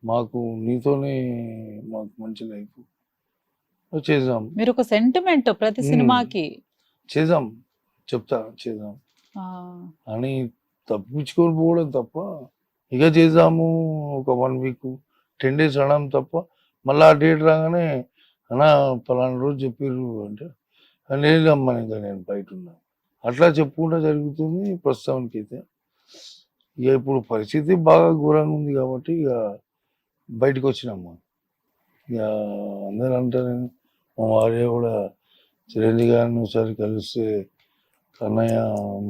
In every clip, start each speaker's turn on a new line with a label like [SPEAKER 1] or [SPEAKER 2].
[SPEAKER 1] మాకు నీతోనే మాకు మంచి లైఫ్ చేద్దాం.
[SPEAKER 2] మీరు ఒక సెంటిమెంట్ ప్రతి సినిమాకి.
[SPEAKER 1] చేద్దాం చెప్తా చేద్దాం అని తప్పించుకొని పోవడం తప్ప, ఇక చేద్దాము ఒక 1 వీక్ 10 days అనడం తప్ప, మళ్ళీ ఆ డేట్ రాగానే అన్నా పలానా రోజు చెప్పిర్రు అంటే లేదమ్మా ఇంకా నేను బయట ఉన్నా అట్లా చెప్పుకుంటూ జరుగుతుంది ప్రస్తుతానికి అయితే. ఇక ఇప్పుడు పరిస్థితి బాగా ఘోరంగా ఉంది కాబట్టి ఇక బయటకు వచ్చినమ్మా. ఇక అందరూ అంటారు, మా భార్య కూడా చిరంజీవి గారిని ఒకసారి కలిస్తే అన్నయ్య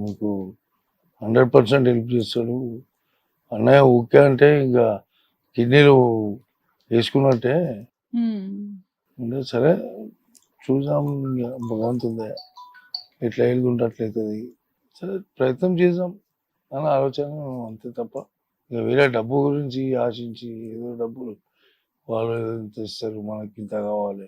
[SPEAKER 1] మీకు 100% హెల్ప్ చేస్తాడు, అన్నయ్య ఓకే అంటే ఇంకా కిడ్నీలు వేసుకున్నట్టే అంటే సరే చూద్దాం ఇక భగవంతుందే ఎట్లా ఎదుగుంటే అట్లయితుంది, సరే ప్రయత్నం చేద్దాం అని ఆలోచన అంతే తప్ప ఇక వేరే డబ్బు గురించి ఆశించి ఏదో డబ్బులు వాళ్ళు తెస్తారు మనకి ఇంత కావాలి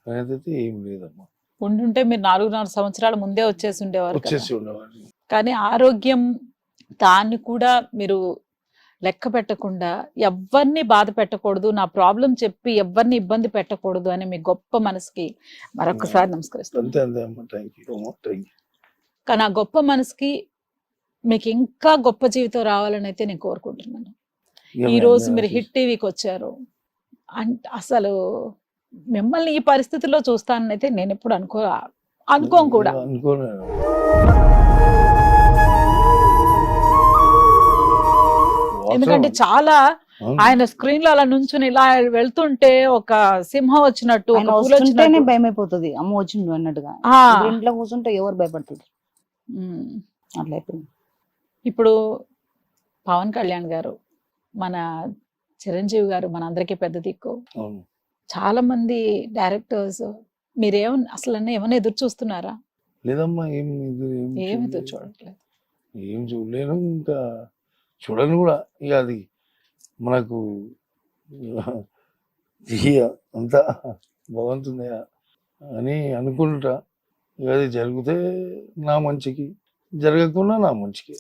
[SPEAKER 1] అనేది ఏం లేదమ్మా.
[SPEAKER 2] ఉండుంటే మీరు 4.5 సంవత్సరాల ముందే వచ్చేసి ఉండేవారు కదా.
[SPEAKER 1] వచ్చేసి ఉండేవాడిని.
[SPEAKER 2] కానీ ఆరోగ్యం దాన్ని కూడా మీరు లెక్క పెట్టకుండా ఎవరిని బాధ పెట్టకూడదు, నా ప్రాబ్లం చెప్పి ఎవరిని ఇబ్బంది పెట్టకూడదు అని మీ గొప్ప మనసుకి మరొకసారి నమస్కరిస్తాను.
[SPEAKER 1] అంతే అంతే అమ్మా, థ్యాంక్ యూ అమ్మా, థ్యాంక్ యూ.
[SPEAKER 2] కానీ ఆ గొప్ప మనసుకి మీకు ఇంకా గొప్ప జీవితం రావాలని అయితే నేను కోరుకుంటున్నాను. ఈ రోజు మీరు హిట్ టీవీకి వచ్చారు అంటే అసలు మిమ్మల్ని ఈ పరిస్థితిలో చూస్తానైతే నేను ఎప్పుడు అనుకోను కూడా. ఎందుకంటే చాలా ఆయన స్క్రీన్ లో అలా నుంచుని ఇలా వెళ్తుంటే ఒక సింహం వచ్చినట్టు, ఒక పూలు వచ్చినట్టు
[SPEAKER 3] భయం అయిపోతుంది. అమ్మ వచ్చిండు అన్నట్టుగా ఇంట్లో కూర్చుంటే ఎవరు భయపడుతుంది, అట్లా అయిపోయింది.
[SPEAKER 2] ఇప్పుడు పవన్ కళ్యాణ్ గారు, మన చిరంజీవి గారు మనందరికీ పెద్ద దిక్కు. చాలా మంది డైరెక్టర్స్ అసలు ఏమైనా ఎదురు చూస్తున్నారా?
[SPEAKER 1] లేదమ్మా,
[SPEAKER 2] ఏమి ఎదురు చూడట్లేదు,
[SPEAKER 1] ఏం చూడలేను, ఇంకా చూడను కూడా. ఇక అది మనకు అంతా బాగుంటుంది అని అనుకుంటా. ఇక అది జరిగితే నా మంచికి, జరగకుండా నా మంచికి.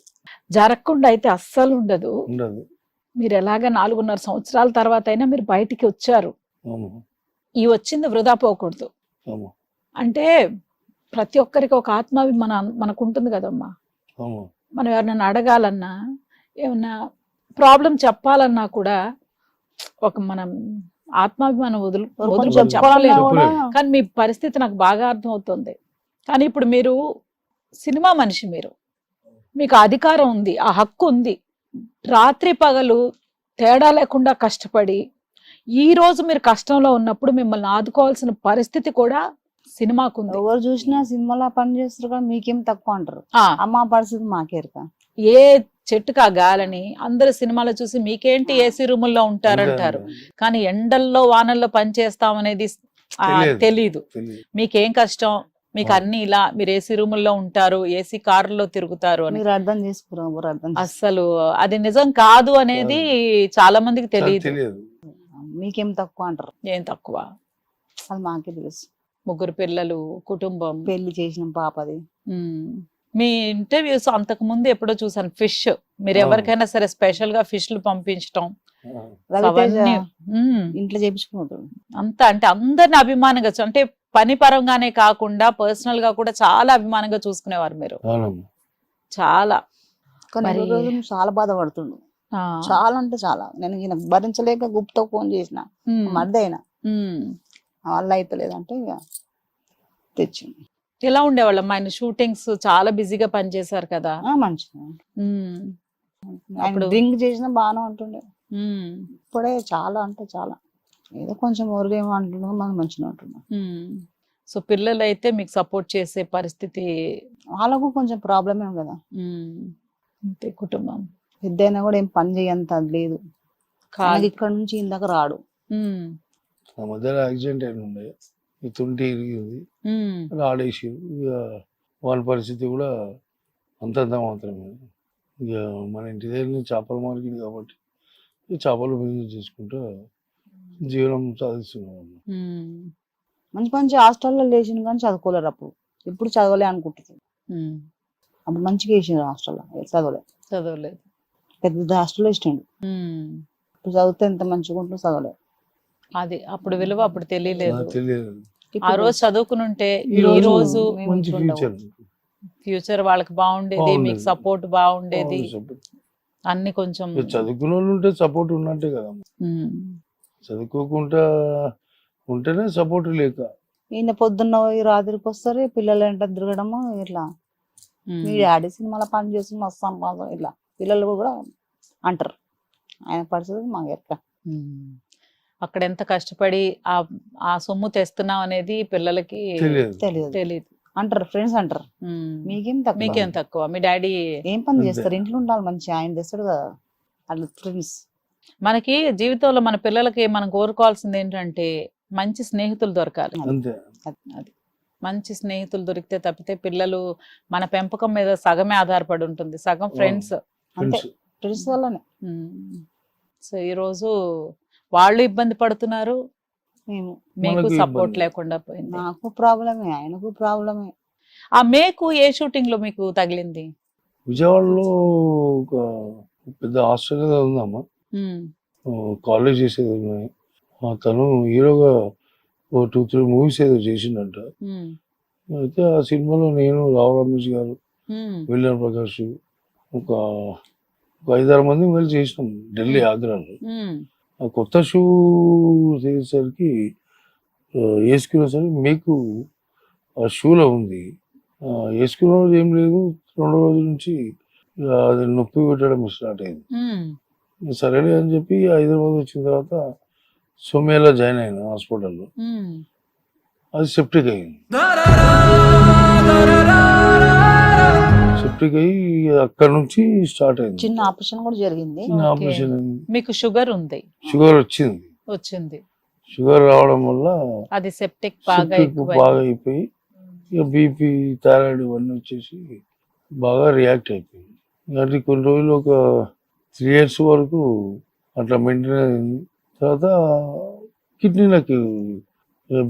[SPEAKER 2] జరగకుండా అయితే అస్సలు ఉండదు. మీరు ఎలాగ 4.5 సంవత్సరాల తర్వాత అయినా మీరు బయటికి వచ్చారు. ఈ వచ్చింది వృధా పోకూడదు. అంటే ప్రతి ఒక్కరికి ఒక ఆత్మాభిమానం మనకు ఉంటుంది కదమ్మా. మనం ఎవరినైనా అడగాలన్నా, ఏమన్నా ప్రాబ్లం చెప్పాలన్నా కూడా ఒక మనం ఆత్మాభిమానం చెప్పలేము. కానీ మీ పరిస్థితి నాకు బాగా అర్థం అవుతుంది. కానీ ఇప్పుడు మీరు సినిమా మనిషి, మీకు అధికారం ఉంది, ఆ హక్కు ఉంది. రాత్రి పగలు తేడా లేకుండా కష్టపడి ఈ రోజు మీరు కష్టంలో ఉన్నప్పుడు మిమ్మల్ని ఆదుకోవాల్సిన పరిస్థితి కూడా సినిమాకు ఉంది.
[SPEAKER 3] ఎవరు చూసినా సినిమాలో పని చేస్తారు కదా, మీకేం తక్కువ అంటారు. అమ్మ పరిస్థితి మాకేరుక.
[SPEAKER 2] ఏ చెట్టుకా గాలని అందరు సినిమాలో చూసి మీకేంటి ఏసీ రూముల్లో ఉంటారంటారు, కానీ ఎండల్లో వానల్లో పని చేస్తామనేది తెలీదు. మీకేం కష్టం, మీకు అన్ని ఇలా మీరు ఏసీ రూముల్లో ఉంటారు, ఏసీ కారులో తిరుగుతారు అని
[SPEAKER 3] అర్థం చేసుకున్నారు.
[SPEAKER 2] అసలు అది నిజం కాదు అనేది చాలా మందికి తెలియదు.
[SPEAKER 3] మీకేం తక్కువ అంటారు.
[SPEAKER 2] ఏం తక్కువ,
[SPEAKER 3] అది మాకే తెలుసు.
[SPEAKER 2] 3 పిల్లలు, కుటుంబం,
[SPEAKER 3] పెళ్లి చేసిన పాపది.
[SPEAKER 2] మీ ఇంటర్వ్యూస్ అంతకు ముందు ఎప్పుడో చూసాను, ఫిష్ మీరు ఎవరికైనా సరే స్పెషల్ గా ఫిష్లు పంపించడం,
[SPEAKER 3] ఇంట్లో చేపించుకుంటాడు
[SPEAKER 2] అంతా. అంటే అందరిని అభిమానంగా, అంటే పని పరంగానే కాకుండా పర్సనల్ గా కూడా చాలా అభిమానంగా చూసుకునేవారు మీరు. చాలా
[SPEAKER 3] చాలా బాధపడుతుండు, చాలా అంటే చాలా. నేను ఈయన భరించలేక గుప్తో ఫోన్ చేసిన మర్దైనా వల్ల అయితలేదంటే ఇక తెచ్చింది.
[SPEAKER 2] ఎలా ఉండేవాళ్ళం ఆయన షూటింగ్స్? చాలా బిజీగా పనిచేశారు కదా.
[SPEAKER 3] మంచిగా డ్రింక్ చేసినా బాగానే ఉంటుండే. ఇప్పుడే చాలా అంటే చాలా ఏదో కొంచెం ఊరికేమో అంటున్నాం, మనం మంచిగా ఉంటున్నాం.
[SPEAKER 2] సో పిల్లలు అయితే మీకు సపోర్ట్ చేసే పరిస్థితి,
[SPEAKER 3] వాళ్ళకు కొంచెం ప్రాబ్లమే కదా.
[SPEAKER 2] అంతే, కుటుంబం
[SPEAKER 3] పెద్దయినా కూడా ఏం పని చేయంత లేదు. ఇక్కడ నుంచి ఇందాక రాడు.
[SPEAKER 1] మధ్యలో యాక్సిడెంట్ అయిన ఉండే, తుంటి ఇరిగింది, ఆడేసి ఇక వాళ్ళ పరిస్థితి కూడా అంతంత మాత్రమే. ఇక మన ఇంటి దగ్గర చేపల మార్కెట్ కాబట్టి చేపలు బిజినెస్ చేసుకుంటూ జీవనం సాధిస్తున్నాం.
[SPEAKER 3] మంచి మంచి హాస్టల్లో లేచిన కానీ చదువుకోలేరు. ఇప్పుడు చదవలే అనుకుంటున్నాడు. అప్పుడు మంచిగా వేసిండు హాస్టల్లో, చదవలేదు.
[SPEAKER 2] చదవలేదు,
[SPEAKER 3] పెద్ద హాస్టల్లో ఇష్టండు. ఇప్పుడు చదివితే ఎంత మంచిగా ఉంటుందో చదవలేదు.
[SPEAKER 2] అది అప్పుడు విలువ అప్పుడు తెలియలేదు.
[SPEAKER 1] తెలియదు.
[SPEAKER 2] ఆ రోజు చదువుకుని ఉంటే
[SPEAKER 1] ఈ
[SPEAKER 2] ఈ
[SPEAKER 1] రోజు
[SPEAKER 2] రోజు
[SPEAKER 1] మంచి ఫ్యూచర్
[SPEAKER 2] ఫ్యూచర్ వాళ్ళకి బాగుండేది, మీకు
[SPEAKER 1] బాగుండేది.
[SPEAKER 2] సపోర్ట్ బాగుండేది, అన్ని కొంచెం
[SPEAKER 1] చదువుకున్న వాళ్ళు ఉంటే సపోర్ట్ ఉన్నట్టే కదా. చదువుకోకుండా ఉంటేనే సపోర్ట్ లేక.
[SPEAKER 3] ఈయన పొద్దున్న పోయి రాత్రికి వస్తారు, పిల్లలు వెంట తిరగడము ఇట్లా. మీ డాడీ సినిమాలో పని చేసి మస్తు సంపాదన ఇట్లా పిల్లలు కూడా అంటారు. ఆయన పరిస్థితి మాకు ఎక్క.
[SPEAKER 2] అక్కడ ఎంత కష్టపడి ఆ సొమ్ము తెస్తున్నాం అనేది పిల్లలకి
[SPEAKER 3] తెలియదు
[SPEAKER 2] తెలియదు.
[SPEAKER 3] అంటారు, ఫ్రెండ్స్ అంటారు మీకేం
[SPEAKER 2] మీకేం తక్కువ, మీ డాడీ
[SPEAKER 3] ఏం పని చేస్తారు, ఇంట్లో ఉండాలి మంచి, ఆయన తెస్తాడు కదా అట్లా ఫ్రెండ్స్.
[SPEAKER 2] మనకి జీవితంలో మన పిల్లలకి మనం కోరుకోవాల్సింది ఏంటంటే మంచి స్నేహితులు దొరకాలి.
[SPEAKER 1] అంతే.
[SPEAKER 2] అది మంచి స్నేహితులు దొరికితే తప్పితే పిల్లలు మన పెంపకం మీద సగమే ఆధారపడి ఉంటుంది, సగం ఫ్రెండ్స్.
[SPEAKER 3] అంతే, ఫ్రెండ్స్ వల్లనే.
[SPEAKER 2] సో ఈ రోజు వాళ్ళు ఇబ్బంది పడుతున్నారు, మీకు సపోర్ట్ లేకుండా పోయింది.
[SPEAKER 3] నాకు ప్రాబ్లమే, ఆయనకు ప్రాబ్లమే.
[SPEAKER 2] ఆ మేకు ఏ షూటింగ్ లో మీకు తగిలింది?
[SPEAKER 1] విజయవాడలో ఒక పెద్ద హాస్టల్ ఉందమ్మా, కాలేజ్ చేసేది ఉన్నాయి. తను హీరోగా 2-3 మూవీస్ ఏదో చేసిండంట. అయితే ఆ సినిమాలో నేను, రావు రమేష్ గారు, విలియం ప్రకాష్, ఒక 5-6 మంది కలిసి చేసినాం ఢిల్లీ, ఆగ్రాలో. ఆ కొత్త షూ చేసేసరికి వేసుకునేసరికి మీకు ఆ షూలో ఉంది. వేసుకున్న రోజు ఏం లేదు, 2 రోజుల నుంచి అది నొప్పి పెట్టడం స్టార్ట్ అయింది. సరేలే అని చెప్పి హైదరాబాద్ వచ్చిన తర్వాత సోమేలా జాయిన్ అయినా హాస్పిటల్లో. అది సెప్టిక్ అయింది. సెప్టిక్ అయ్యి అక్కడ నుంచి స్టార్ట్ అయింది.
[SPEAKER 3] చిన్న ఆపరేషన్ కూడా జరిగింది.
[SPEAKER 1] ఆపరేషన్
[SPEAKER 2] మీకు షుగర్ ఉంది?
[SPEAKER 1] షుగర్ వచ్చింది. షుగర్ రావడం వల్ల
[SPEAKER 2] అది సెప్టిక్
[SPEAKER 1] బాగా అయిపోయి ఇక బీపీ, థైరాయిడ్ ఇవన్నీ వచ్చేసి బాగా రియాక్ట్ అయిపోయింది. అది కొన్ని రోజులు ఒక 3 years వరకు అట్లా మెయింటైన్ అయింది. తర్వాత కిడ్నీలకు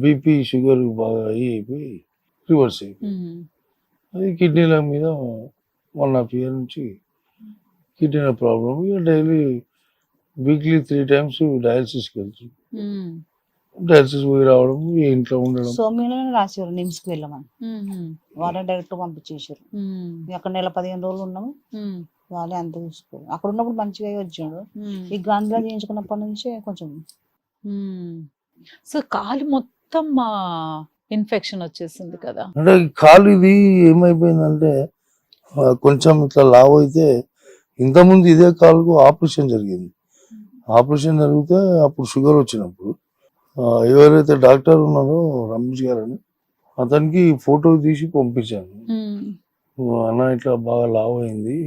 [SPEAKER 1] బీపీ, షుగర్ బాగా అయిపోయి రివర్స్ అయిపోయింది. అది కిడ్నీల మీద 1.5 years నుంచి కిడ్నీల ప్రాబ్లం. ఇక డైలీ వీక్లీ 3 times డయాలసిస్కి వెళ్తుంది. డయాలసిస్ పోయి రావడం, ఇంట్లో ఉండడం.
[SPEAKER 3] సోమేలోనే రాశారు నిమ్స్కి వెళ్ళమని, వాళ్ళే డైరెక్ట్ పంపించేసారు. అక్కడ 1-15 రోజులు ఉన్నాము, వాళ్ళే అంత చూసుకోరు. అక్కడ ఉన్నప్పుడు మంచిగా వచ్చాడు. ఈ గాంధీలో చేయించుకున్నప్పటి నుంచే కొంచెం.
[SPEAKER 2] సో కాలు మొత్తం ఇన్ఫెక్షన్ వచ్చేసింది కదా.
[SPEAKER 1] అంటే కాలు ఇది ఏమైపోయిందంటే కొంచెం ఇట్లా లావు అయితే, ఇంతకుముందు ఇదే కాలుకు ఆపరేషన్ జరిగింది. ఆపరేషన్ జరిగితే అప్పుడు షుగర్ వచ్చినప్పుడు ఎవరైతే డాక్టర్ ఉన్నారో రమేష్ గారు అని, అతనికి ఫోటో తీసి పంపించాను. అన్న ఇట్లా బాగా లావు అయింది,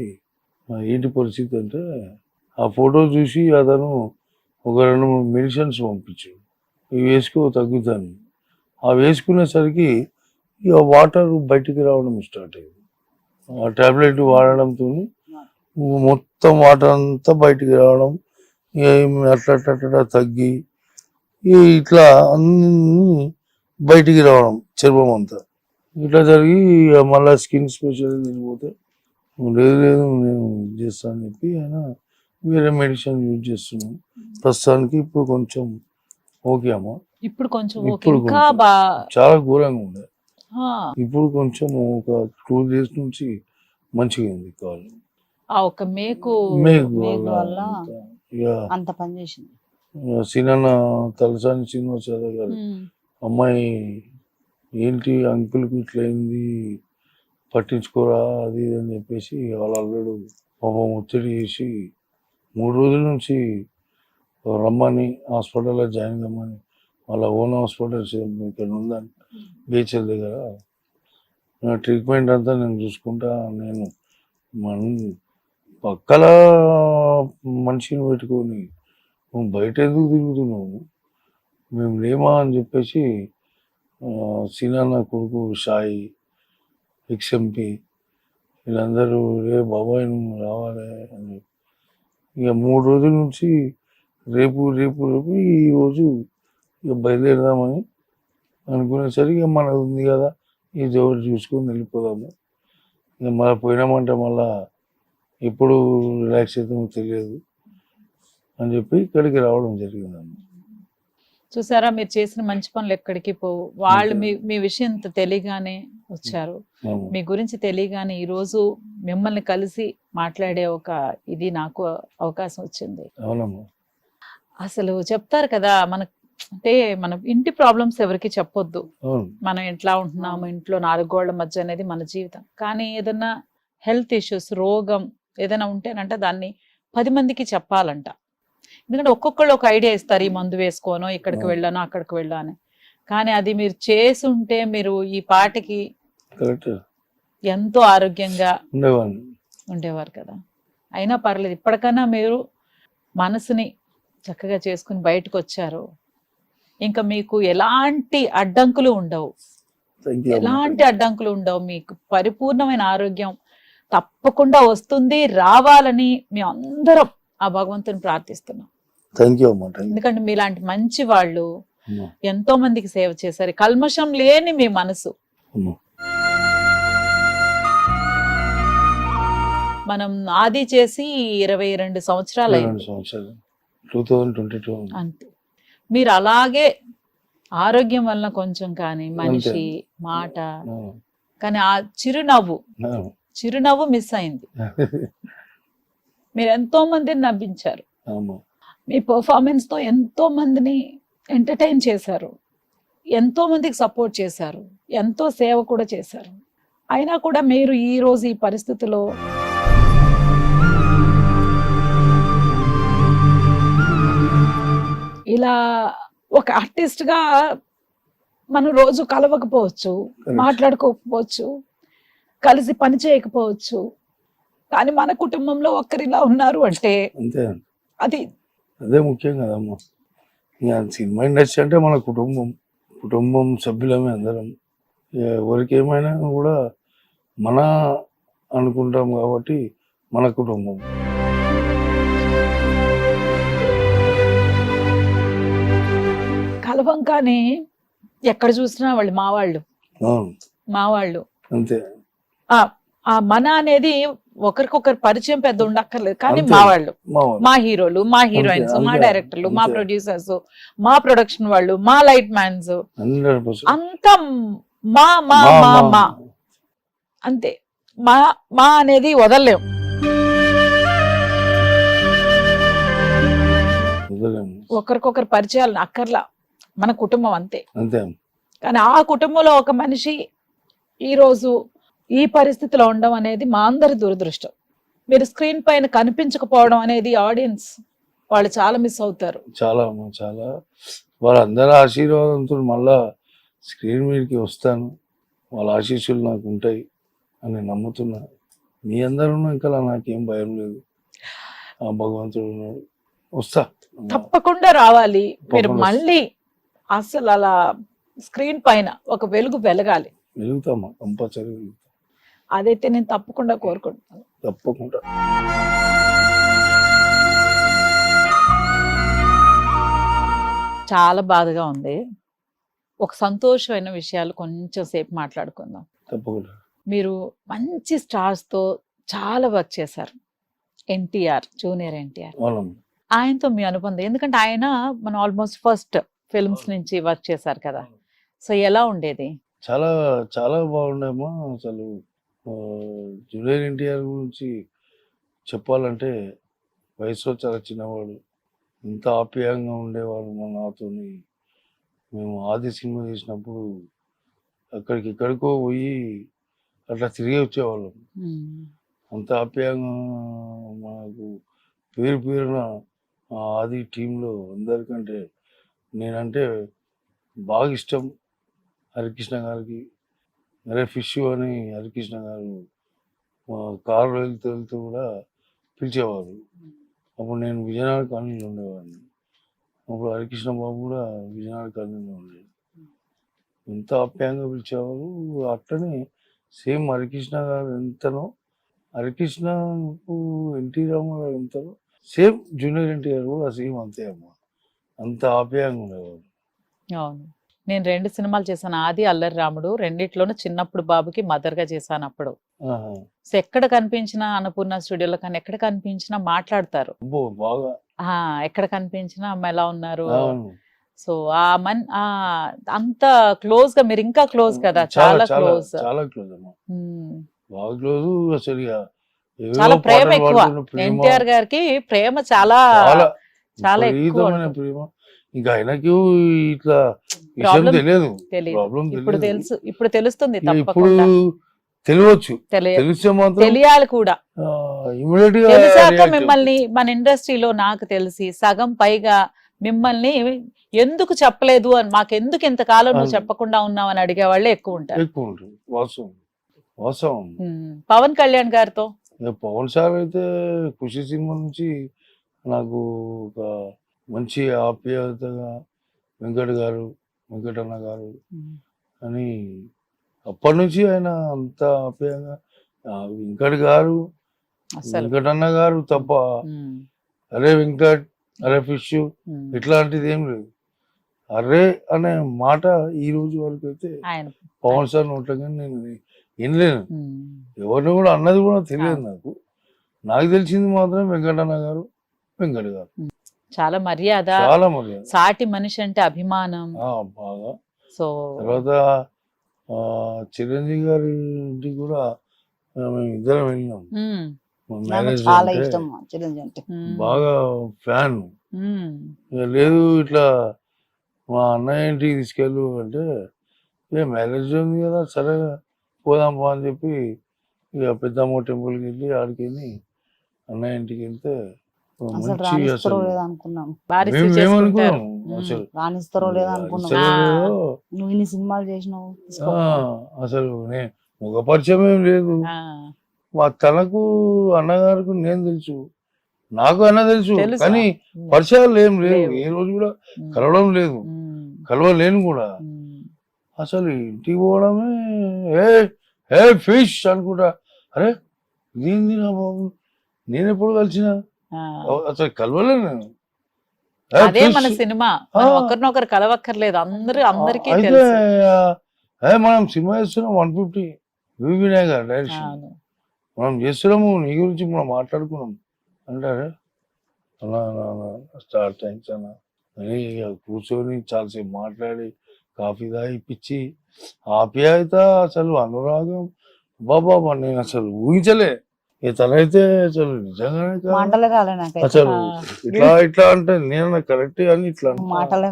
[SPEAKER 1] ఏంటి పరిస్థితి అంటే, ఆ ఫోటో చూసి అతను ఒక 2-3 మెడిసిన్స్ పంపించాడు. ఇవి వేసుకో తగ్గుతాను. ఆ వేసుకునేసరికి ఇక వాటర్ బయటికి రావడం స్టార్ట్ అయింది. ఆ టాబ్లెట్ వాడడంతో మొత్తం వాటర్ అంతా బయటికి రావడం, అట్లా తగ్గి ఇట్లా అన్ని బయటికి రావడం, చర్మం అంతా ఇట్లా జరిగి మళ్ళీ స్కిన్ స్పెషల్ వెళ్ళిపోతే, లేదు నేను చేస్తాను చెప్పి ఆయన వేరే మెడిసిన్ యూజ్ చేస్తున్నాం. ప్రస్తుతానికి ఇప్పుడు కొంచెం ఓకే అమ్మా.
[SPEAKER 2] ఇప్పుడు కొంచెం
[SPEAKER 1] చాలా ఘోరంగా ఉండే. ఇప్పుడు కొంచెం ఒక 2 days నుంచి మంచిగా ఉంది కాలు.
[SPEAKER 2] ఒక మేకు
[SPEAKER 3] వల్ల అంత పని చేసింది.
[SPEAKER 1] సినిమా తలసాని శ్రీనివాసరావు గారు అమ్మాయి ఏంటి అంకుల్కి ఇట్లా అయింది, పట్టించుకోరా అది ఇది అని చెప్పేసి వాళ్ళ అల్లుడు పాపం ఒత్తిడి చేసి 3 రోజుల నుంచి రమ్మని, హాస్పిటల్లో జాయిన్ కమ్మని, వాళ్ళ ఓన్ హాస్పిటల్స్ ఇక్కడ ఉందని బీచల్ దగ్గర ట్రీట్మెంట్ అంతా నేను చూసుకుంటా. నేను పక్కల మనిషిని పెట్టుకొని నువ్వు బయట ఎందుకు తిరుగుతున్నావు, మేము లేమా అని చెప్పేసి సినాన్న కొడుకు సాయి, XMP వీళ్ళందరూ రే బాబాయ్ నువ్వు రావాలి అని. ఇక 3 రోజుల నుంచి రేపు ఈరోజు ఇక బయలుదేరదామని అనుకునేసరికి ఇక మనది ఉంది కదా, ఈ జోరు చూసుకొని వెళ్ళిపోదాము. ఇక మళ్ళీ పోయినామంటే మళ్ళా ఎప్పుడు రిలాక్స్ అవుతామో తెలియదు. అని చెప్పి ఇక్కడికి రావడం జరిగిందమ్మ.
[SPEAKER 2] చూసారా, మీరు చేసిన మంచి పనులు ఎక్కడికి పోవు. వాళ్ళు
[SPEAKER 1] అంతే.
[SPEAKER 2] మీ మీ విషయం ఇంత తెలియగానే వచ్చారు,
[SPEAKER 1] అవును.
[SPEAKER 2] మీ గురించి తెలియగానే ఈ రోజు మిమ్మల్ని కలిసి మాట్లాడే ఒక ఇది నాకు అవకాశం వచ్చింది.
[SPEAKER 1] అవునమ్మా.
[SPEAKER 2] అసలు చెప్తారు కదా, అంటే మన ఇంటి ప్రాబ్లమ్స్ ఎవరికి చెప్పొద్దు.
[SPEAKER 1] అవును.
[SPEAKER 2] మనం ఎట్లా ఉంటున్నాము, ఇంట్లో 4 గోళ్ల మధ్య అనేది మన జీవితం. కానీ ఏదన్నా హెల్త్ ఇష్యూస్, రోగం ఏదైనా ఉంటేనంట దాన్ని 10 మందికి చెప్పాలంట. ఎందుకంటే ఒక్కొక్కళ్ళు ఒక ఐడియా ఇస్తారు, ఈ మందు వేసుకోనో, ఇక్కడికి వెళ్ళానో, అక్కడికి వెళ్ళాను. కానీ అది మీరు చేసుంటే మీరు ఈ పాటికి
[SPEAKER 1] కరెక్ట్
[SPEAKER 2] ఎంతో ఆరోగ్యంగా
[SPEAKER 1] ఉండేవాడిని.
[SPEAKER 2] ఉండేవారు కదా. అయినా పర్లేదు, ఇప్పటికన్నా మీరు మనసుని చక్కగా చేసుకుని బయటకు వచ్చారు. ఇంకా మీకు ఎలాంటి అడ్డంకులు ఉండవు,
[SPEAKER 1] థ్యాంక్ యూ.
[SPEAKER 2] ఎలాంటి అడ్డంకులు ఉండవు. మీకు పరిపూర్ణమైన ఆరోగ్యం తప్పకుండా వస్తుంది, రావాలని మేము అందరం ఆ భగవంతుని ప్రార్థిస్తున్నాం.
[SPEAKER 1] థ్యాంక్ యూ అమ్మా. థ్యాంక్
[SPEAKER 2] ఎందుకంటే మీలాంటి మంచి వాళ్ళు
[SPEAKER 1] యూ.
[SPEAKER 2] ఎంతో మందికి సేవ చేశారు. కల్మషం లేని మీ మనసు.
[SPEAKER 1] అమ్మా.
[SPEAKER 2] మనం ఆది చేసి 22 సంవత్సరాలు
[SPEAKER 1] 22
[SPEAKER 2] అయింది
[SPEAKER 1] సంవత్సరాలు 2022.
[SPEAKER 2] అంతే. మీరు అలాగే ఆరోగ్యం వలన కొంచెం కానీ మనిషి మాట,
[SPEAKER 1] అవును.
[SPEAKER 2] కానీ ఆ చిరునవ్వు
[SPEAKER 1] అవును.
[SPEAKER 2] చిరునవ్వు మిస్ అయింది. మీరు ఎంతో మందిని నవ్వించారు.
[SPEAKER 1] అవును.
[SPEAKER 2] మీ పర్ఫార్మెన్స్ తో ఎంతో మందిని ఎంటర్టైన్ చేశారు, ఎంతో మందికి సపోర్ట్ చేశారు, ఎంతో సేవ కూడా చేశారు. అయినా కూడా మీరు ఈ రోజు ఈ పరిస్థితిలో ఇలా ఒక ఆర్టిస్ట్ గా మనం రోజు కలవకపోవచ్చు, మాట్లాడుకోకపోవచ్చు, కలిసి పని చేయకపోవచ్చు, కానీ మన కుటుంబంలో ఒక్కరిలా ఉన్నారు అంటే
[SPEAKER 1] అంతే.
[SPEAKER 2] అది
[SPEAKER 1] అదే ముఖ్యం కదమ్మా. ఇక సినిమా ఇండస్ట్రీ అంటే మన కుటుంబం సభ్యులమే అందరం. ఎవరికి ఏమైనా కూడా మన అనుకుంటాం కాబట్టి మన కుటుంబం.
[SPEAKER 2] కలవంగానే ఎక్కడ చూసినా వాళ్ళు
[SPEAKER 1] అవును.
[SPEAKER 2] మా వాళ్ళు
[SPEAKER 1] అంతే.
[SPEAKER 2] ఆ మన అనేది ఒకరికొకరు పరిచయం పెద్ద ఉండక్కర్లేదు, కానీ
[SPEAKER 1] అంతే.
[SPEAKER 2] మా వాళ్ళు,
[SPEAKER 1] మా వాళ్ళు.
[SPEAKER 2] మా హీరోలు, మా హీరోయిన్స్,
[SPEAKER 1] అంతే,
[SPEAKER 2] మా
[SPEAKER 1] అంతే,
[SPEAKER 2] డైరెక్టర్లు, మా
[SPEAKER 1] అంతే.
[SPEAKER 2] ప్రొడ్యూసర్స్, మా ప్రొడక్షన్ వాళ్ళు, మా లైట్ మ్యాన్స్,
[SPEAKER 1] 100%.
[SPEAKER 2] అంతా మా మా
[SPEAKER 1] మా-
[SPEAKER 2] మా
[SPEAKER 1] మా-
[SPEAKER 2] మా అంతే. మా మా అనేది వదలలేం.
[SPEAKER 1] వదలలేము.
[SPEAKER 2] ఒకరికొకరు పరిచయాలు అక్కర్లా, మన కుటుంబం అంతే.
[SPEAKER 1] అంతే.
[SPEAKER 2] కానీ ఆ కుటుంబంలో ఒక మనిషి ఈరోజు ఈ పరిస్థితిలో ఉండడం అనేది మా అందరి దురదృష్టం. మీరు స్క్రీన్ పైన కనిపించకపోవడం అనేది ఆడియన్స్ వాళ్ళు చాలా మిస్ అవుతారు.
[SPEAKER 1] చాలా అమ్మా, చాలా. వాళ్ళందరి ఆశీర్వాదంతో మళ్ళా స్క్రీన్ మీదకి వస్తాను, వాళ్ళ ఆశీస్సులు నాకు ఉంటాయి అని నమ్ముతున్నా. మీ అందరూ ఇంకా నాకేం భయం లేదు. ఆ భగవంతుడు ఉన్నాడు, వస్తా.
[SPEAKER 2] తప్పకుండా రావాలి మీరు.
[SPEAKER 1] తప్పకుండా.
[SPEAKER 2] మళ్ళీ అసలు అలా స్క్రీన్ పైన ఒక వెలుగు వెలగాలి.
[SPEAKER 1] వెలుగుతామా, కంపల్సరీ వెలుగుతాం.
[SPEAKER 2] అదైతే నేను తప్పకుండా కోరుకుంటున్నాను.
[SPEAKER 1] తప్పకుండా.
[SPEAKER 2] చాలా బాధగా ఉంది. ఒక సంతోషమైన విషయాలు కొంచెం సేపు మాట్లాడుకుందాం.
[SPEAKER 1] తప్పకుండా.
[SPEAKER 2] మీరు మంచి స్టార్స్ తో చాలా వర్క్ చేశారు. ఎన్టీఆర్, జూనియర్ ఎన్టీఆర్,
[SPEAKER 1] అవునమ్మా.
[SPEAKER 2] ఆయనతో మీ అనుబంధం, ఎందుకంటే ఆయన మన ఆల్మోస్ట్ ఫస్ట్ ఫిల్మ్స్ నుంచి వర్క్ చేశారు కదా. సో ఎలా ఉండేది?
[SPEAKER 1] చాలా చాలా బాగుండేమ్మా. అసలు జూనియర్ ఎన్టీఆర్ గురించి చెప్పాలంటే వయసులో చాలా చిన్నవాడు, ఇంత ఆప్యాయంగా ఉండేవాడు మా నాతోని. మేము ఆది సినిమా చేసినప్పుడు అక్కడికి ఎక్కడికో పోయి అట్లా తిరిగి వచ్చేవాళ్ళం. అంత ఆప్యాయంగా మాకు పేరు పేరున ఆ ఆది టీంలో అందరికంటే నేనంటే బాగా ఇష్టం. హరికృష్ణ గారికి మరే ఫిష్ అని హరికృష్ణ గారు కారులో వెళ్తూ కూడా పిలిచేవారు. అప్పుడు నేను విజయనగర కాలనీలో ఉండేవాడిని. అప్పుడు హరికృష్ణ బాబు కూడా విజయనగర కాలనీలో ఉండేది. ఎంత ఆప్యాయంగా పిలిచేవారు. అట్లనే సేమ్ హరికృష్ణ గారు ఎంతనో, హరికృష్ణకు ఎన్టీ రామారావు ఎంతనో, సేమ్ జూనియర్ ఎన్టీఆర్ కూడా సేమ్ అంతే అమ్మా. అంత ఆప్యాయంగా ఉండేవారు.
[SPEAKER 2] అవును, నేను 2 సినిమాలు చేశాను, ఆది, అల్లరి రాముడు. రెండిట్లోనూ చిన్నప్పుడు బాబుకి మదర్ గా చేశాను. అప్పుడు
[SPEAKER 1] ఆహా.
[SPEAKER 2] సో ఎక్కడ కనిపించినా అన్నపూర్ణ స్టూడియోలో కానీ ఎక్కడ కనిపించినా మాట్లాడతారు.
[SPEAKER 1] అబ్బో బాగా
[SPEAKER 2] ఎక్కడ కనిపించినా అమ్మ ఎలా ఉన్నారు.
[SPEAKER 1] అవును.
[SPEAKER 2] సో అంత క్లోజ్ గా మీరు ఇంకా క్లోజ్ కదా, చాలా క్లోజ్.
[SPEAKER 1] చాలా క్లోజ్ అమ్మా, బాగా క్లోజ్. అసలు ఇక ఏవేవో
[SPEAKER 2] చాలా ప్రేమ
[SPEAKER 1] పాటలు
[SPEAKER 2] ఎక్కువ.
[SPEAKER 1] పాడుకున్న ప్రేమ,
[SPEAKER 2] ఎన్టీఆర్ గారికి ప్రేమ చాలా
[SPEAKER 1] చాలా
[SPEAKER 2] చాలా ఎక్కువ
[SPEAKER 1] విపరీతమైన
[SPEAKER 2] ఉంటుంది.
[SPEAKER 1] ప్రేమ. ఇంకా ఆయనకి ఇట్లా విషయం
[SPEAKER 2] Problem
[SPEAKER 1] తెలియదు,
[SPEAKER 2] తెలీదు.
[SPEAKER 1] ప్రాబ్లం
[SPEAKER 2] ఇప్పుడు
[SPEAKER 1] తెలియదు.
[SPEAKER 2] తెలుసు, ఇప్పుడు తెలుస్తుంది
[SPEAKER 1] ఇప్పుడు
[SPEAKER 2] తప్పకుండా.
[SPEAKER 1] తెలియవచ్చు, తెలిస్తే మాత్రం
[SPEAKER 2] తెలియాలి కూడా.
[SPEAKER 1] ఇమీడియట్ గా
[SPEAKER 2] తెలిసాక
[SPEAKER 1] react
[SPEAKER 2] మిమ్మల్ని మన ఇండస్ట్రీలో నాకు తెలిసి సగం పైగా మిమ్మల్ని ఎందుకు చెప్పలేదు అని, మాకెందుకు ఇంతకాలం నువ్వు
[SPEAKER 1] అవును.
[SPEAKER 2] చెప్పకుండా ఉన్నావు అని అడిగే వాళ్ళే ఎక్కువ ఉంటారు.
[SPEAKER 1] ఎక్కువ ఉంటుంది. వాస్తవం, వాస్తవం.
[SPEAKER 2] పవన్ కళ్యాణ్ గారితో
[SPEAKER 1] ఇక పవన్ సార్ అయితే ఖుషి సినిమా నుంచి నాకు ఒక మంచి ఆప్యాయతగా వెంకటన్న గారు అని అప్పటి నుంచి ఆయన అంత ఆప్యాయంగా, వెంకట్ గారు
[SPEAKER 2] అసలు
[SPEAKER 1] వెంకటన్న గారు తప్ప అరే వెంకట్, అరే ఫిష్ ఇట్లాంటిది ఏం లేదు. అరే అనే మాట ఈ రోజు వరకు అయితే
[SPEAKER 2] ఆయన
[SPEAKER 1] పవన్ సార్ నోట్లగా నేను వినలేను. ఎవరిని కూడా అన్నది కూడా తెలియదు నాకు. నాకు తెలిసింది మాత్రం వెంకటన్న గారు, వెంకట్ గారు
[SPEAKER 2] చాలా మర్యాద,
[SPEAKER 1] చాలా మర్యాద,
[SPEAKER 2] సాటి మనిషి అంటే అభిమానం.
[SPEAKER 1] బాగా.
[SPEAKER 2] సో
[SPEAKER 1] తర్వాత చిరంజీవి గారి ఇంటికి కూడా మేము ఇద్దరం వెళ్ళినాం.
[SPEAKER 3] నాకు
[SPEAKER 1] మ్యారేజ్
[SPEAKER 3] చాలా
[SPEAKER 1] అంటే
[SPEAKER 3] ఇష్టం చిరంజీవి అంటే.
[SPEAKER 1] బాగా ఫ్యాన్. లేదు ఇట్లా మా అన్నయ్య ఇంటికి తీసుకెళ్ళు అంటే, ఇక మ్యారేజ్ ఉంది కదా సరే పోదాం పో అని చెప్పి ఇక పెద్దమ్మ టెంపుల్కి వెళ్ళి ఆడికి వెళ్ళి అన్నయ్య ఇంటికి వెళ్తే
[SPEAKER 3] అసలు
[SPEAKER 1] మంచి
[SPEAKER 3] రాణిస్తారో
[SPEAKER 1] అసలు
[SPEAKER 3] లేదో అనుకున్నాం,
[SPEAKER 1] మేమనుకున్నాం అసలు
[SPEAKER 3] రాణిస్తారో లేదో అనుకున్నాం.
[SPEAKER 1] అసలు
[SPEAKER 3] నువ్వు ఇన్ని సినిమాలు చేసినావు,
[SPEAKER 1] అసలు ముఖ పరిచయం ఏం లేదు. తనకు అన్నగారికి నేను తెలుసు, నాకు అన్న తెలుసు, కానీ పరిచయాలు ఏం లేవు. ఏ రోజు కూడా కలవడం లేదు, కలవలేను కూడా. అసలు ఇంటికి పోవడమే ఏ ఫిష్ అనుకుంటా. అరే దీన్ని నా బాబు నేను ఎప్పుడు కలిసిన, అసలు కలవలేదు నేను.
[SPEAKER 2] అదే మన సినిమా, ఒకరినొకరు కలవక్కర్లేదు, అందరికీ
[SPEAKER 1] అయితే
[SPEAKER 2] తెలుసు.
[SPEAKER 1] మనం సినిమా చేస్తున్నాం 150 వినాయక్ గారు డైరెక్షన్, మనం చేస్తున్నాము, నీ గురించి మనం మాట్లాడుకున్నాం అంటారే స్టార్ట్ థ్యాంక్స్ అన్న అని కూర్చొని చాలాసేపు మాట్లాడి కాఫీ తాగిపించి ఆప్యాయత, అసలు అనురాగం, బాబా నేను అసలు ఊహించలే. తనైతే అసలు నిజంగానే
[SPEAKER 3] మాటలే రాలే నాకు,
[SPEAKER 1] అసలు ఇట్లా ఇట్లా అంటే నేను కరెక్ట్ అని ఇట్లా
[SPEAKER 3] మాటలే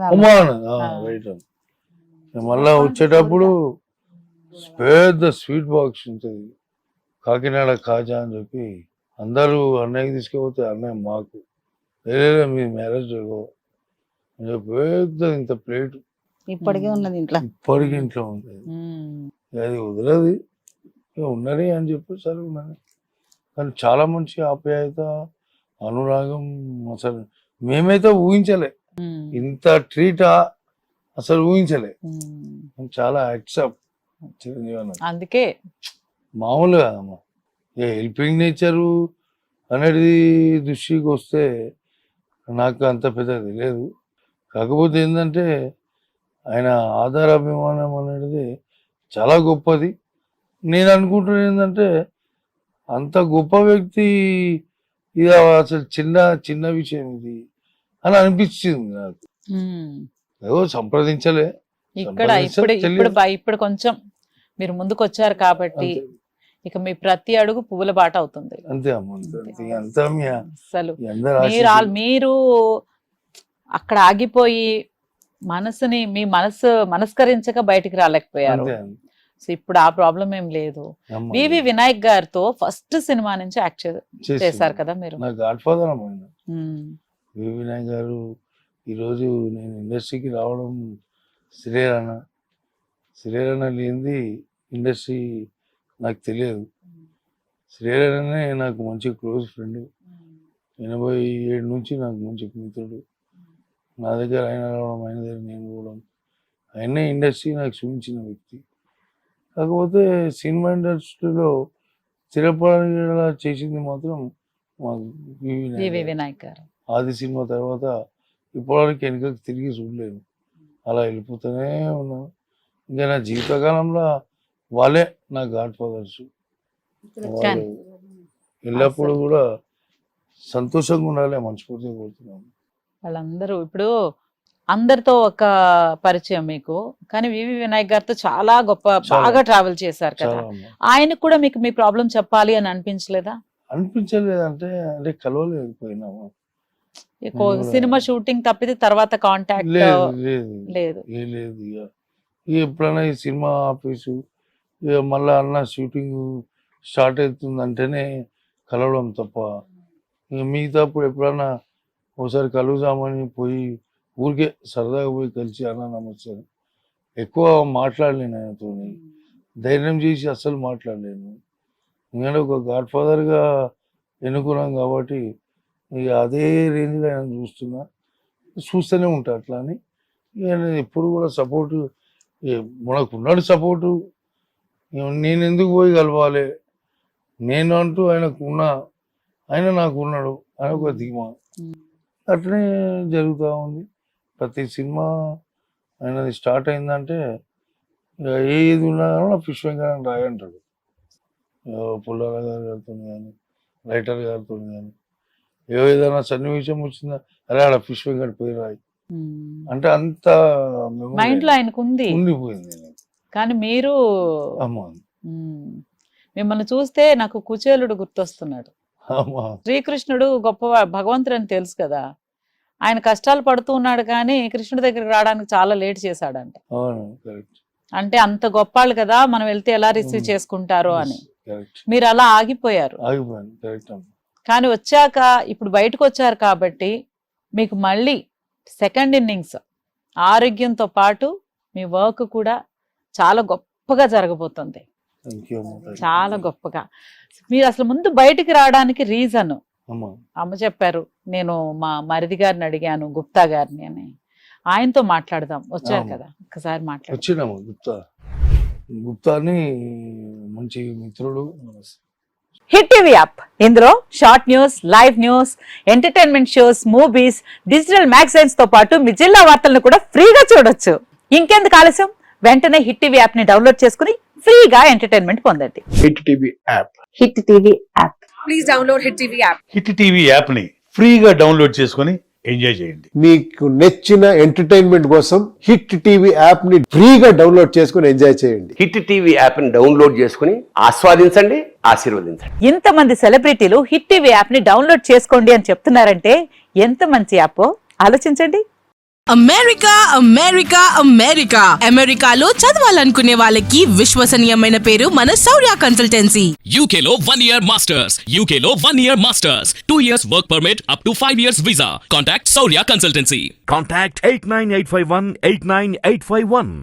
[SPEAKER 1] రైట్ అని. మళ్ళా వచ్చేటప్పుడు పెద్ద స్వీట్ బాక్స్ ఉంటుంది, కాకినాడ కాజా అని చెప్పి అందరూ అన్నయ్యకి తీసుకుపోతే అన్నయ్య మాకు వేరే మీ మ్యారేజ్ పెద్ద ఇంత ప్లేట్
[SPEAKER 3] ఇప్పటికే ఉన్నది ఇంట్లో,
[SPEAKER 1] ఇప్పటికి ఇంట్లో ఉంది. అది వదలది ఉన్నది అని చెప్పి సరే ఉన్నది. కానీ చాలా మంచి ఆప్యాయత, అనురాగం. అసలు మేమైతే ఊహించలే ఇంత ట్రీటా, అసలు ఊహించలే. చాలా యాక్సెప్ట్ చిరంజీవి,
[SPEAKER 2] అందుకే
[SPEAKER 1] మామూలు కాదమ్మా. హెల్పింగ్ నేచరు అనేది దృష్టికి వస్తే నాకు అంత పెద్దది లేదు. కాకపోతే ఏంటంటే ఆయన ఆధారాభిమానం అనేది చాలా గొప్పది. నేను అనుకుంటున్నాను ఏంటంటే అంత గొప్ప వ్యక్తి ఇది అసలు చిన్న విషయం ఇది అని అనిపించింది నాకు. ఏదో సంప్రదించలే
[SPEAKER 2] ఇక్కడ ఇప్పుడు కొంచెం మీరు ముందుకు వచ్చారు కాబట్టి ఇక మీ ప్రతి అడుగు పువ్వుల బాట అవుతుంది.
[SPEAKER 1] అంతే అమ్మ, అంతే.
[SPEAKER 2] అసలు మీరు అక్కడ ఆగిపోయి మీ మనస్కరించక బయటికి రాలేకపోయారు. సో ఇప్పుడు ఆ ప్రాబ్లం ఏం లేదు. వివి వినాయక్ గారితో ఫస్ట్ సినిమా నుంచి యాక్ట్ చేశారు కదా మీరు.
[SPEAKER 1] నా గాడ్ ఫాదర్ అమ్మ వివి వినాయక్ గారు. ఈరోజు నేను ఇండస్ట్రీకి రావడం శ్రీరణ లేనిది ఇండస్ట్రీ నాకు తెలియదు. శ్రీరణనే నాకు మంచి క్లోజ్ ఫ్రెండ్. 87 నుంచి నాకు మంచి మిత్రుడు. నా దగ్గర ఆయన రావడం, ఆయన దగ్గర నేను పోవడం, ఆయనే ఇండస్ట్రీ నాకు చూపించిన వ్యక్తి. కాకపోతే సినిమా ఇండస్ట్రీలో స్థిరపడేలా చేసింది మాత్రం మాకు వివి
[SPEAKER 2] వినాయక్ గారు.
[SPEAKER 1] ఆది సినిమా తర్వాత ఇప్పటివరకు వెనుకకి తిరిగి చూడలేను, అలా వెళ్ళిపోతూనే ఉన్నాను. ఇంకా నా జీవితకాలంలో వాళ్ళే నా గాడ్ ఫాదర్స్. ఎల్లప్పుడు కూడా సంతోషంగా ఉండాలి, మనస్ఫూర్తిగా కోరుతున్నాను.
[SPEAKER 2] వాళ్ళందరూ ఇప్పుడు అందరితో ఒక పరిచయం మీకు, కానీ వివి వినాయక్ గారితో చాలా గొప్ప బాగా ట్రావెల్ చేశారు కదా,
[SPEAKER 1] చాలా అమ్మా.
[SPEAKER 2] ఆయనకు కూడా మీకు మీ ప్రాబ్లం చెప్పాలి అని అనిపించలేదా?
[SPEAKER 1] అనిపించలేదంటే అంటే కలవలేకపోయినాము.
[SPEAKER 2] సినిమా షూటింగ్ తప్పితే తర్వాత కాంటాక్ట్
[SPEAKER 1] లేదు లేదు
[SPEAKER 2] లేదు.
[SPEAKER 1] లేదు ఇక ఎప్పుడైనా ఈ సినిమా ఆఫీసు ఇక మళ్ళా అన్న షూటింగ్ స్టార్ట్ అవుతుందంటేనే కలవడం తప్ప ఇక మిగతాప్పుడు ఎప్పుడన్నా ఒకసారి కలుగుదామని పోయి ఊరికే సరదాగా పోయి కలిసి అన్న నమస్తే, ఎక్కువ మాట్లాడలేను ఆయనతో, ధైర్యం చేసి అస్సలు మాట్లాడలేను. ఎందుకంటే ఒక గాడ్ ఫాదర్గా ఎన్నుకున్నాం కాబట్టి ఇక అదే రేంజ్లో ఆయన చూస్తూనే ఉంటా అట్లా అని. ఇక నేను ఎప్పుడు కూడా సపోర్టు, మనకున్నాడు సపోర్టు, నేను ఎందుకు పోయి కలవాలి, నేను అంటూ ఆయనకు ఉన్నా, ఆయన నాకు ఉన్నాడు, ఆయన ఒక ధీమా. అట్లనే జరుగుతూ ఉంది. ప్రతి సినిమా ఆయనది స్టార్ట్ అయిందంటే ఇక ఏది ఉన్నా కానీ ఫిష్ వెంకట రాయ్ అంటాడు. పుల్లారావు గారితో కానీ రైటర్ గారితో కానీ ఏదైనా సన్నివేశం వచ్చిందా, అరే ఆడ ఫిష్ వెంకట పోయి రాయి అంటే అంత
[SPEAKER 2] మైండ్ లో ఆయనకు ఉంది,
[SPEAKER 1] ఉండిపోయింది.
[SPEAKER 2] కానీ మీరు
[SPEAKER 1] అమ్మా
[SPEAKER 2] మిమ్మల్ని చూస్తే నాకు కుచేలుడు గుర్తొస్తున్నాడు.
[SPEAKER 1] అమ్మా
[SPEAKER 2] శ్రీకృష్ణుడు గొప్ప భగవంతుడు అని తెలుసు కదా, ఆయన కష్టాలు పడుతూ ఉన్నాడు కానీ కృష్ణుడి దగ్గరికి రావడానికి చాలా లేట్ చేశాడంట.
[SPEAKER 1] అవును కరెక్ట్.
[SPEAKER 2] అంటే అంత గొప్పాళ్ళు కదా, మనం వెళ్తే ఎలా రిసీవ్ చేసుకుంటారో అని. మీరు అలా ఆగిపోయారు.
[SPEAKER 1] ఆగిపోయాను కరెక్ట్ అమ్మా.
[SPEAKER 2] కానీ వచ్చాక ఇప్పుడు బయటకు వచ్చారు కాబట్టి మీకు మళ్ళీ సెకండ్ ఇన్నింగ్స్ ఆరోగ్యంతో పాటు మీ వర్క్ కూడా చాలా గొప్పగా జరగబోతుంది,
[SPEAKER 1] థ్యాంక్ యూ అమ్మా.
[SPEAKER 2] చాలా గొప్పగా. మీరు అసలు ముందు బయటికి రావడానికి రీజన్
[SPEAKER 1] అమ్మా
[SPEAKER 2] అమ్మ చెప్పారు, నేను మా మరిది గారిని అడిగాను, గుప్తా గారిని అని. ఆయనతో మాట్లాడదాం వచ్చారు కదా, ఒక్కసారి మాట్లాడు.
[SPEAKER 1] వచ్చినాము గుప్తాని మంచి మిత్రుడు.
[SPEAKER 2] హిట్ టీవీ యాప్, ఇందులో short news, live news, entertainment shows, movies, digital magazines తో పాటు మీ జిల్లా వార్తలను కూడా ఫ్రీగా చూడొచ్చు. ఇంకెందుకు ఆలస్యం, వెంటనే హిట్ టీవీ యాప్ ని డౌన్లోడ్ చేసుకుని ఫ్రీగా ఎంటర్టైన్మెంట్ పొందండి.
[SPEAKER 4] Hit TV app,
[SPEAKER 2] hit TV app,
[SPEAKER 5] please download hit TV app.
[SPEAKER 4] Hit TV app ని ఫ్రీగా డౌన్లోడ్ చేసుకొని ఎంజాయ్ చేయండి.
[SPEAKER 6] మీకు నచ్చిన ఎంటర్టైన్మెంట్ కోసం హిట్ టీవీ యాప్ ని ఫ్రీగా డౌన్లోడ్ చేసుకుని ఎంజాయ్ చేయండి.
[SPEAKER 7] హిట్ టీవీ యాప్ ని డౌన్లోడ్ చేసుకుని ఆస్వాదించండి, ఆశీర్వదించండి.
[SPEAKER 2] ఇంతమంది సెలబ్రిటీలు హిట్ టీవీ యాప్ ని డౌన్లోడ్ చేసుకోండి అని చెప్తున్నారంటే ఎంత మంచి యాప్ ఆలోచించండి.
[SPEAKER 5] అమెరికా అమెరికా అమెరికా అమెరికాలో చదవాలనుకునే వాళ్ళకి విశ్వసనీయమైన పేరు మన శౌర్య కన్సల్టెన్సీ.
[SPEAKER 8] UK లో 1 year masters, UK లో 1 year masters, 2 years work permit up to 5 years visa. Contact Saurya Consultancy.
[SPEAKER 9] Contact 89851 89851.